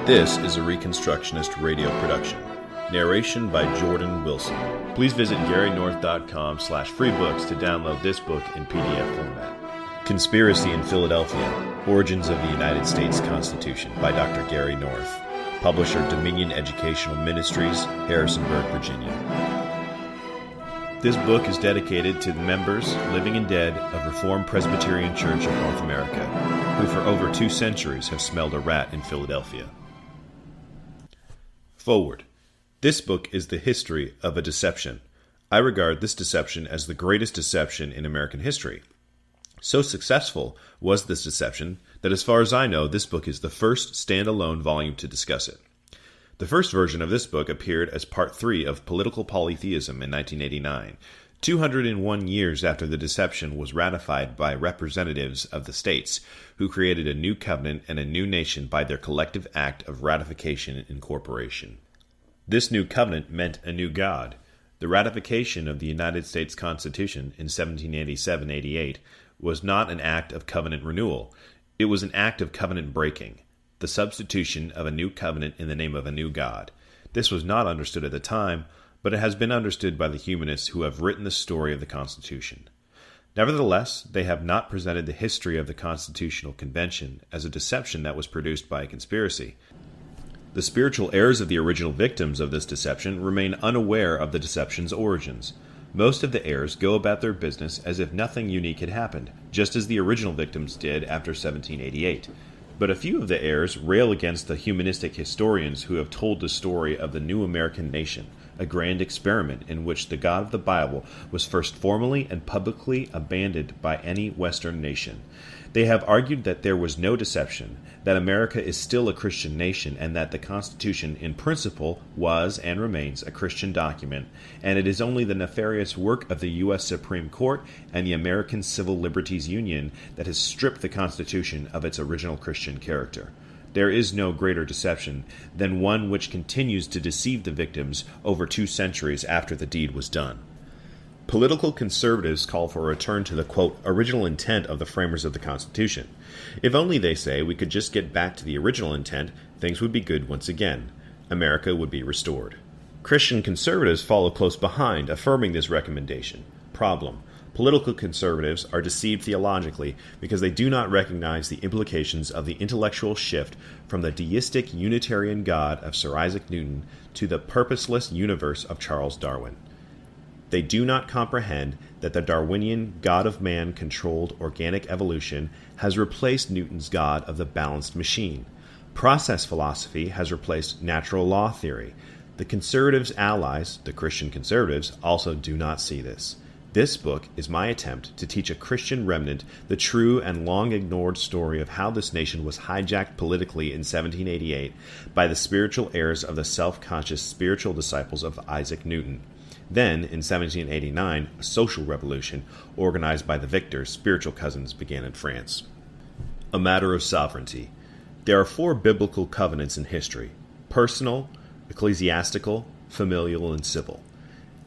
This is a Reconstructionist radio production. Narration by Jordan Wilson. Please visit GaryNorth.com/freebooks to download this book in PDF format. Conspiracy in Philadelphia, Origins of the United States Constitution by Dr. Gary North. Publisher Dominion Educational Ministries, Harrisonburg, Virginia. This book is dedicated to the members, living and dead, of Reformed Presbyterian Church of North America, who for over 2 centuries have smelled a rat in Philadelphia. Foreword. This book is the history of a deception. I regard this deception as the greatest deception in American history. So successful was this deception that, as far as I know, this book is the first standalone volume to discuss it. The first version of this book appeared as Part 3 of Political Polytheism in 1989, 201 years after the deception was ratified by representatives of the states, who created a new covenant and a new nation by their collective act of ratification and incorporation. This new covenant meant a new God. The ratification of the United States Constitution in 1787-88 was not an act of covenant renewal. It was an act of covenant breaking, the substitution of a new covenant in the name of a new God. This was not understood at the time, but it has been understood by the humanists who have written the story of the Constitution. Nevertheless, they have not presented the history of the Constitutional Convention as a deception that was produced by a conspiracy. The spiritual heirs of the original victims of this deception remain unaware of the deception's origins. Most of the heirs go about their business as if nothing unique had happened, just as the original victims did after 1788. But a few of the heirs rail against the humanistic historians who have told the story of the new American nation, a grand experiment in which the God of the Bible was first formally and publicly abandoned by any Western nation. They have argued that there was no deception, that America is still a Christian nation, and that the Constitution in principle was and remains a Christian document, and it is only the nefarious work of the U.S. Supreme Court and the American Civil Liberties Union that has stripped the Constitution of its original Christian character. There is no greater deception than one which continues to deceive the victims over 2 centuries after the deed was done. Political conservatives call for a return to the, quote, original intent of the framers of the Constitution. If only, they say, we could just get back to the original intent, things would be good once again. America would be restored. Christian conservatives follow close behind, affirming this recommendation. Problem. Political conservatives are deceived theologically because they do not recognize the implications of the intellectual shift from the deistic Unitarian God of Sir Isaac Newton to the purposeless universe of Charles Darwin. They do not comprehend that the Darwinian God of man-controlled organic evolution has replaced Newton's God of the balanced machine. Process philosophy has replaced natural law theory. The conservatives' allies, the Christian conservatives, also do not see this. This book is my attempt to teach a Christian remnant the true and long-ignored story of how this nation was hijacked politically in 1788 by the spiritual heirs of the self-conscious spiritual disciples of Isaac Newton. Then, in 1789, a social revolution organized by the victors' spiritual cousins began in France. A matter of sovereignty. There are 4 biblical covenants in history: personal, ecclesiastical, familial, and civil.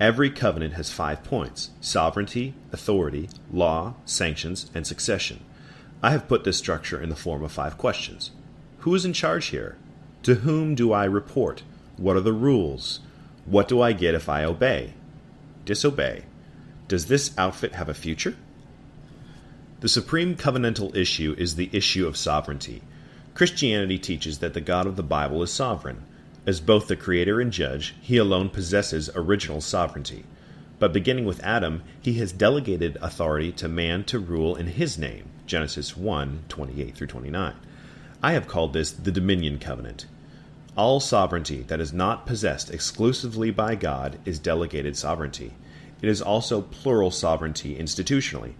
Every covenant has 5 points: sovereignty, authority, law, sanctions, and succession. I have put this structure in the form of 5 questions. Who is in charge here? To whom do I report? What are the rules? What do I get if I obey? Disobey? Does this outfit have a future? The supreme covenantal issue is the issue of sovereignty. Christianity teaches that the God of the Bible is sovereign. As both the creator and judge, he alone possesses original sovereignty. But beginning with Adam, he has delegated authority to man to rule in his name, Genesis 1:28-29. I have called this the Dominion Covenant. All sovereignty that is not possessed exclusively by God is delegated sovereignty. It is also plural sovereignty institutionally.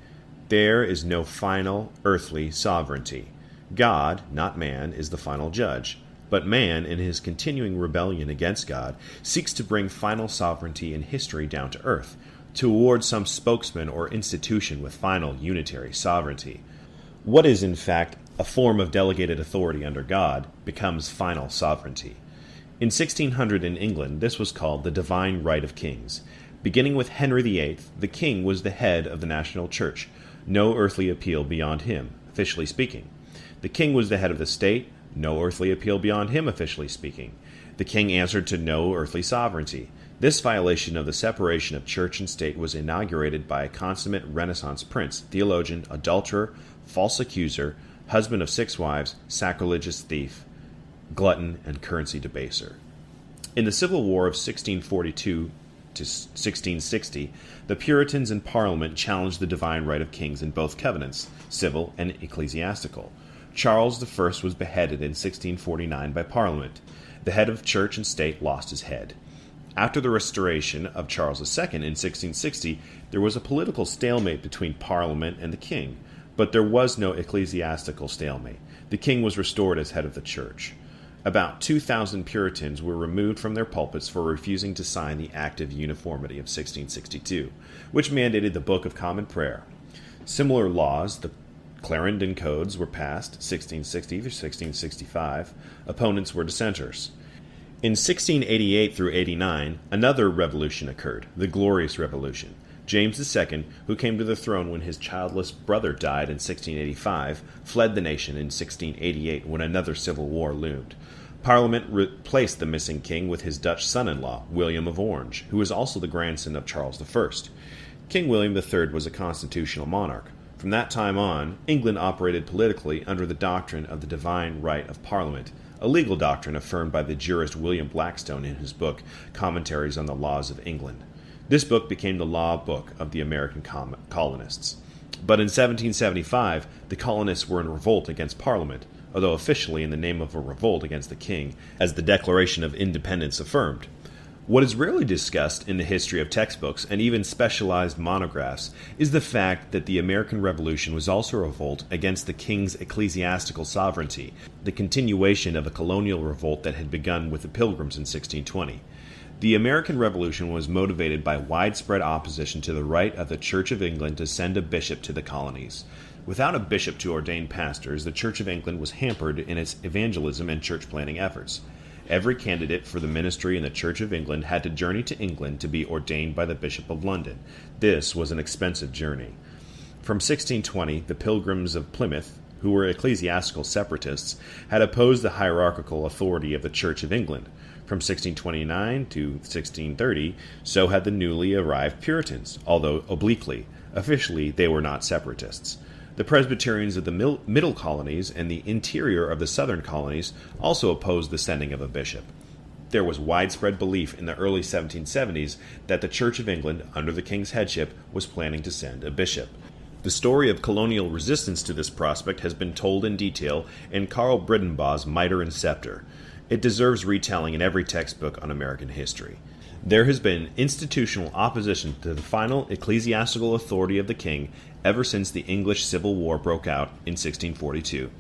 There is no final earthly sovereignty. God, not man, is the final judge. But man, in his continuing rebellion against God, seeks to bring final sovereignty in history down to earth, toward some spokesman or institution with final unitary sovereignty. What is, in fact, a form of delegated authority under God becomes final sovereignty. In 1600 in England, this was called the divine right of kings. Beginning with Henry VIII, the king was the head of the national church, no earthly appeal beyond him, officially speaking. The king was the head of the state, no earthly appeal beyond him officially speaking. The king answered to no earthly sovereignty. This violation of the separation of church and state was inaugurated by a consummate Renaissance prince, theologian, adulterer, false accuser, husband of 6 wives, sacrilegious thief, glutton, and currency debaser. In the Civil War of 1642 to 1660, the Puritans in Parliament challenged the divine right of kings in both covenants, civil and ecclesiastical. Charles I was beheaded in 1649 by Parliament. The head of church and state lost his head. After the restoration of Charles II in 1660, there was a political stalemate between Parliament and the king, but there was no ecclesiastical stalemate. The king was restored as head of the church. About 2,000 Puritans were removed from their pulpits for refusing to sign the Act of Uniformity of 1662, which mandated the Book of Common Prayer. Similar laws, the Clarendon Codes, were passed 1660 through 1665. Opponents were dissenters. In 1688 through 89, another revolution occurred, the Glorious Revolution. James II, who came to the throne when his childless brother died in 1685, fled the nation in 1688 when another civil war loomed. Parliament replaced the missing king with his Dutch son-in-law, William of Orange, who was also the grandson of Charles I. King William III was a constitutional monarch. From that time on, England operated politically under the doctrine of the divine right of Parliament, a legal doctrine affirmed by the jurist William Blackstone in his book, Commentaries on the Laws of England. This book became the law book of the American colonists. But in 1775, the colonists were in revolt against Parliament, although officially in the name of a revolt against the king, as the Declaration of Independence affirmed. What is rarely discussed in the history of textbooks and even specialized monographs is the fact that the American Revolution was also a revolt against the king's ecclesiastical sovereignty, the continuation of a colonial revolt that had begun with the Pilgrims in 1620. The American Revolution was motivated by widespread opposition to the right of the Church of England to send a bishop to the colonies. Without a bishop to ordain pastors, the Church of England was hampered in its evangelism and church planting efforts. Every candidate for the ministry in the Church of England had to journey to England to be ordained by the Bishop of London. This was an expensive journey. From 1620, the Pilgrims of Plymouth, who were ecclesiastical separatists, had opposed the hierarchical authority of the Church of England. From 1629 to 1630, so had the newly arrived Puritans, although obliquely. Officially, they were not separatists. The Presbyterians of the middle colonies and the interior of the southern colonies also opposed the sending of a bishop. There was widespread belief in the early 1770s that the Church of England, under the king's headship, was planning to send a bishop. The story of colonial resistance to this prospect has been told in detail in Carl Bridenbaugh's Mitre and Scepter. It deserves retelling in every textbook on American history. There has been institutional opposition to the final ecclesiastical authority of the king ever since the English Civil War broke out in 1642.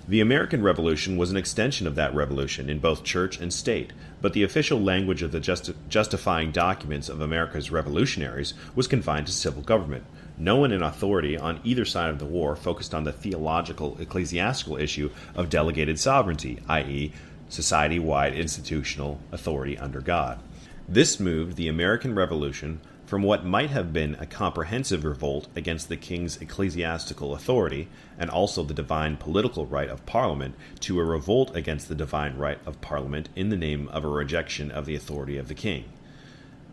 The American Revolution was an extension of that revolution in both church and state, but the official language of the justifying documents of America's revolutionaries was confined to civil government. No one in authority on either side of the war focused on the theological ecclesiastical issue of delegated sovereignty, i.e., society-wide institutional authority under God. This moved the American Revolution from what might have been a comprehensive revolt against the king's ecclesiastical authority and also the divine political right of Parliament to a revolt against the divine right of Parliament in the name of a rejection of the authority of the king.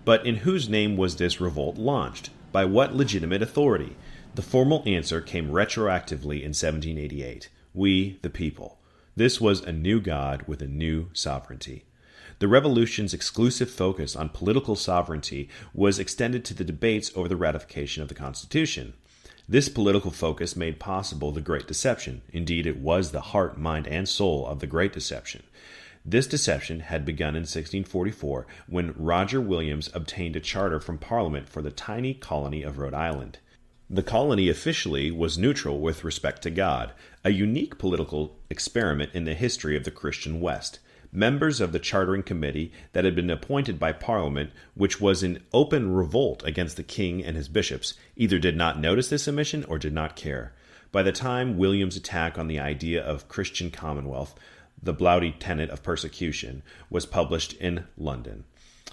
But in whose name was this revolt launched? By what legitimate authority? The formal answer came retroactively in 1788. We, the people. This was a new God with a new sovereignty. The Revolution's exclusive focus on political sovereignty was extended to the debates over the ratification of the Constitution. This political focus made possible the Great Deception. Indeed, it was the heart, mind, and soul of the Great Deception. This deception had begun in 1644 when Roger Williams obtained a charter from Parliament for the tiny colony of Rhode Island. The colony officially was neutral with respect to God, a unique political experiment in the history of the Christian West. Members of the chartering committee that had been appointed by Parliament, which was in open revolt against the king and his bishops, either did not notice this omission or did not care. By the time William's attack on the idea of Christian commonwealth, the Bloudy tenet of persecution, was published in London,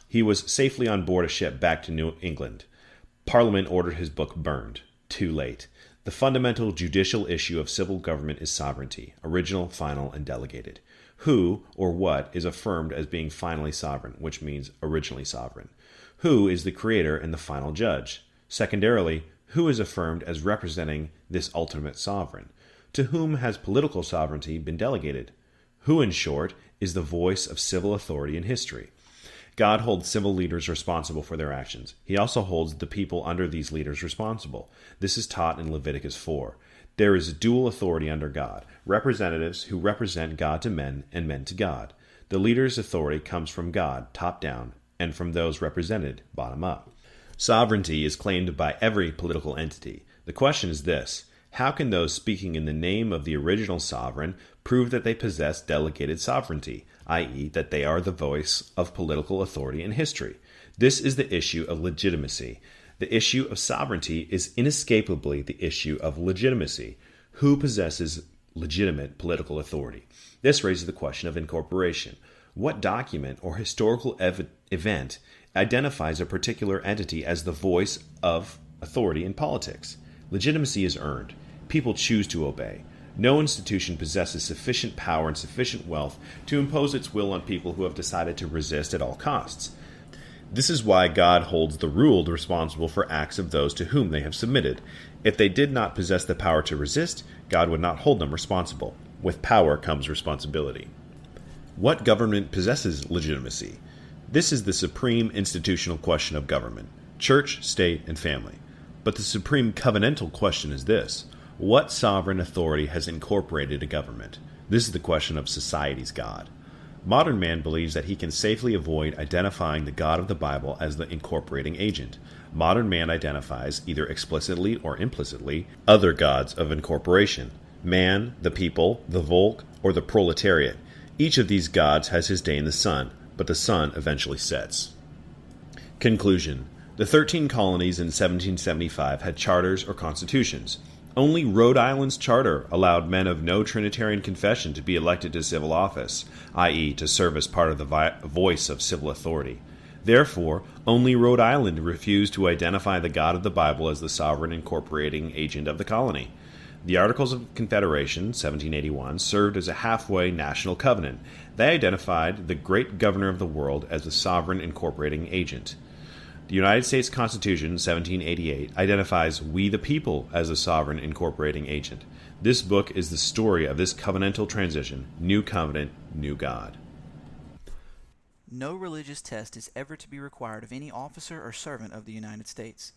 he was safely on board a ship back to New England. Parliament ordered his book burned. Too late. The fundamental judicial issue of civil government is sovereignty, original, final, and delegated. Who or what is affirmed as being finally sovereign, which means originally sovereign? Who is the creator and the final judge? Secondarily, who is affirmed as representing this ultimate sovereign? To whom has political sovereignty been delegated? Who, in short, is the voice of civil authority in history? God holds civil leaders responsible for their actions. He also holds the people under these leaders responsible. This is taught in Leviticus 4. There is dual authority under God, representatives who represent God to men and men to God. The leader's authority comes from God, top down, and from those represented, bottom up. Sovereignty is claimed by every political entity. The question is this: how can those speaking in the name of the original sovereign prove that they possess delegated sovereignty, i.e., that they are the voice of political authority in history? This is the issue of legitimacy. The issue of sovereignty is inescapably the issue of legitimacy. Who possesses legitimate political authority? This raises the question of incorporation. What document or historical event identifies a particular entity as the voice of authority in politics? Legitimacy is earned. People choose to obey. No institution possesses sufficient power and sufficient wealth to impose its will on people who have decided to resist at all costs. This is why God holds the ruled responsible for acts of those to whom they have submitted. If they did not possess the power to resist, God would not hold them responsible. With power comes responsibility. What government possesses legitimacy? This is the supreme institutional question of government: church, state, and family. But the supreme covenantal question is this: what sovereign authority has incorporated a government? This is the question of society's God. Modern man believes that he can safely avoid identifying the God of the Bible as the incorporating agent. Modern man identifies, either explicitly or implicitly, other gods of incorporation: man, the people, the Volk, or the proletariat. Each of these gods has his day in the sun, but the sun eventually sets. Conclusion. The 13 colonies in 1775 had charters or constitutions. Only Rhode Island's charter allowed men of no Trinitarian confession to be elected to civil office, i.e., to serve as part of the voice of civil authority. Therefore, only Rhode Island refused to identify the God of the Bible as the sovereign incorporating agent of the colony. The Articles of Confederation, 1781, served as a halfway national covenant. They identified the great governor of the world as the sovereign incorporating agent. The United States Constitution, 1788, identifies we the people as a sovereign incorporating agent. This book is the story of this covenantal transition: new covenant, new God. No religious test is ever to be required of any officer or servant of the United States.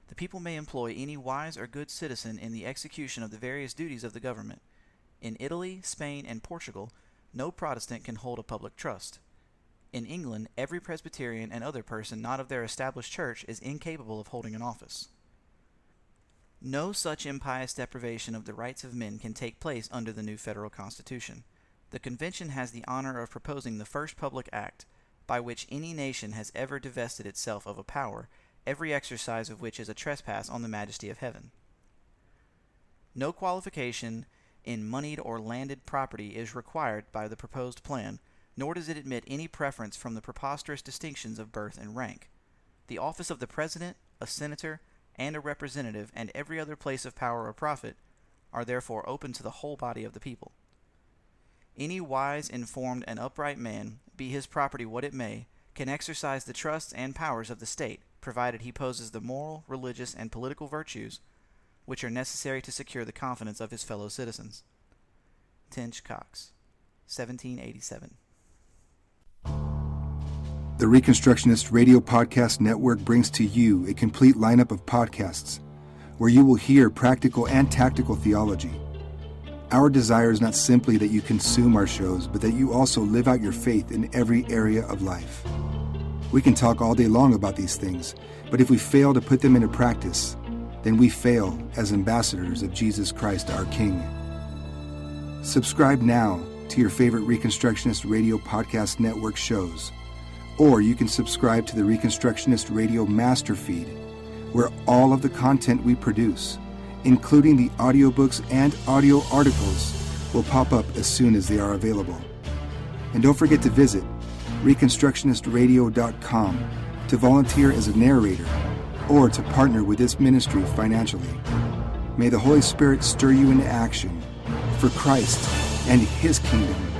The people may employ any wise or good citizen in the execution of the various duties of the government. In Italy, Spain, and Portugal, no Protestant can hold a public trust. In England, every Presbyterian and other person not of their established church is incapable of holding an office. No such impious deprivation of the rights of men can take place under the new federal Constitution. The Convention has the honor of proposing the first public act by which any nation has ever divested itself of a power, every exercise of which is a trespass on the majesty of heaven. No qualification in moneyed or landed property is required by the proposed plan, nor does it admit any preference from the preposterous distinctions of birth and rank. The office of the President, a Senator, and a Representative, and every other place of power or profit, are therefore open to the whole body of the people. Any wise, informed, and upright man, be his property what it may, can exercise the trusts and powers of the state, provided he possesses the moral, religious, and political virtues which are necessary to secure the confidence of his fellow citizens. Tench Cox, 1787. The Reconstructionist Radio Podcast Network brings to you a complete lineup of podcasts where you will hear practical and tactical theology. Our desire is not simply that you consume our shows, but that you also live out your faith in every area of life. We can talk all day long about these things, but if we fail to put them into practice, then we fail as ambassadors of Jesus Christ, our King. Subscribe now to your favorite Reconstructionist Radio Podcast Network shows, or you can subscribe to the Reconstructionist Radio Master Feed, where all of the content we produce, including the audiobooks and audio articles, will pop up as soon as they are available. And don't forget to visit reconstructionistradio.com to volunteer as a narrator or to partner with this ministry financially. May the Holy Spirit stir you into action for Christ and His kingdom.